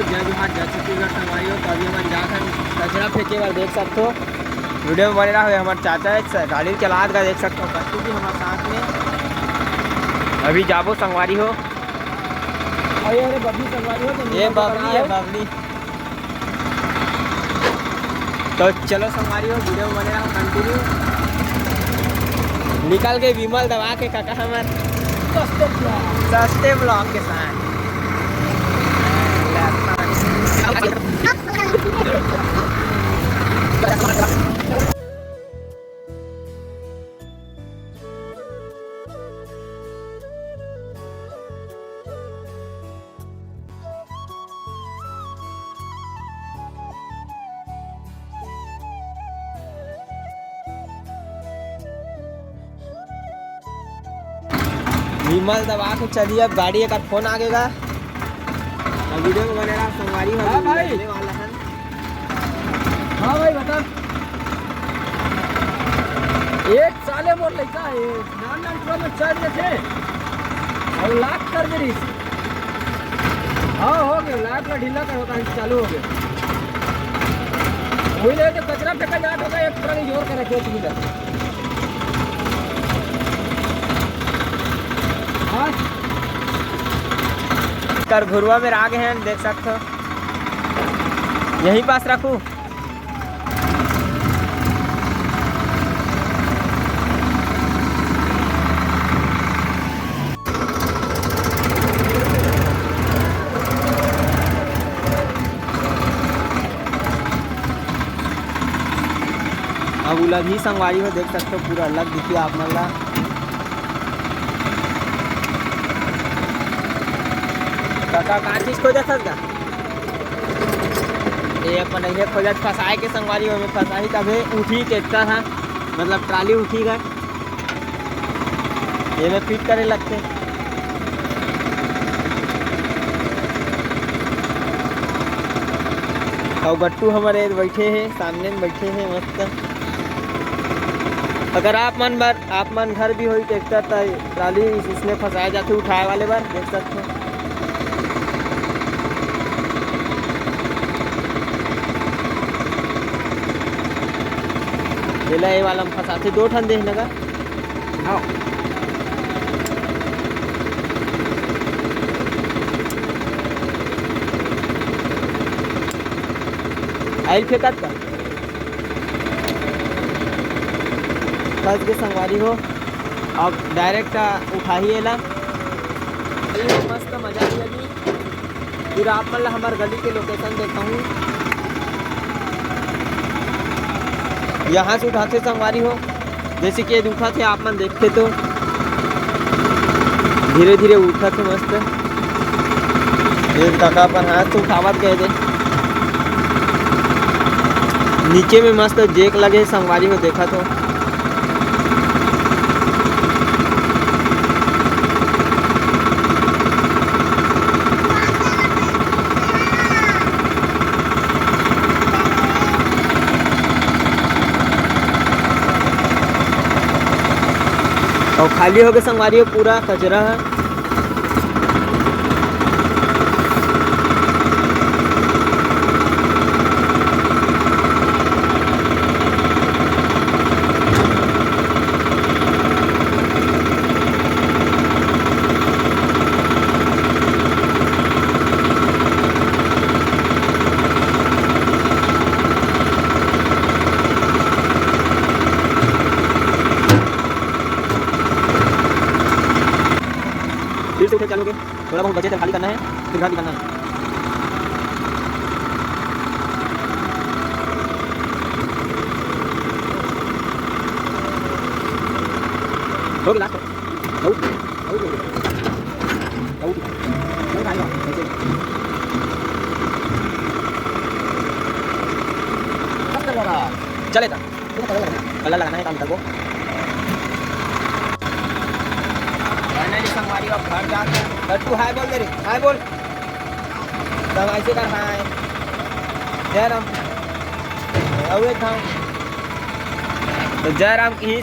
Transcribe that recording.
जय बिहार जय छत्तीसगढ़ संगवारी हो। तो अभी हम जाकर कचरा फेंके बार देख सकते हो, वीडियो में बने रहा है। हमारे चाचा है गाड़ी चला का देख सकते हो, बच्चों भी हमारे साथ में अभी जाबो संगवारी हो। अरे बबली संगवारी हो तो ये बबली है बबली। तो चलो संगवारी हो, वीडियो में बने रहा कंटिन्यू। निकल के विमल दबा के काका हमारे सस्ते ब्लॉग के साथ। विमल दबा के चलिए, अब गाड़ी का फोन आगेगा। वीडियो में बने रहा संगवारी हो। हाँ भाई वाला है। हाँ भाई बता। एक साले मोर लड़का है नान में चढ़ गए थे और लाख कर दे। हाँ हो गए लाख का ढीला कर होता है, चालू हो गए। वही लेके कचरा फेंका जाट होगा, एक ट्रक जोर कर रखे थे। कर घुरवा में आगे हैं, देख सकते हो। यहीं पास रखूं। अब उलग ही संगवारी हो, देख सकते हो पूरा अलग दिखिए आप मला। काका कहाँ चीज खोजा था का? ये अपन ये खोजा फंसाए के संगवारी में फंसाई तभी उठी टेक्टर था, मतलब ट्राली उठी गए ये में फिट करे लगते। और गट्टू हमारे बैठे हैं, सामने में बैठे हैं मस्त। अगर आप मन घर भी हो ट्रैक्टर तो ट्राली इसमें फंसाए जाते उठाए वाले बार, देख सकते हो। ये वाला हम फंसाते 2 ठन देख लगा। हाँ आइल फेंकत का फंस के संगवारी हो। अब डायरेक्ट उठा ही एला मस्त मजा भी लगी। फिर आप मतलब हमारे गली के लोकेशन देखा हूँ, यहाँ से उठाते संगवारी हो। जैसे कि ये उठा थे आप मन देखते तो धीरे धीरे उठा थे मस्त। ये काका पर हाथ से उठावत गए थे, नीचे में मस्त जेक लगे संगवारी हो, देखा तो। और खाली हो गए संगवारी हो, पूरा कचरा है। फिर से उठे चलोगे, थोड़ा बहुत बचे थे खाली करना है, फिर घर निकलना है। हो गया लास्ट चले था कलर लगाना है काम को। संगवारी अब घर जाकर लट्टू हाय बोल दे रे, हाय बोल तब ऐसे कर हाय जय राम। तो जय राम की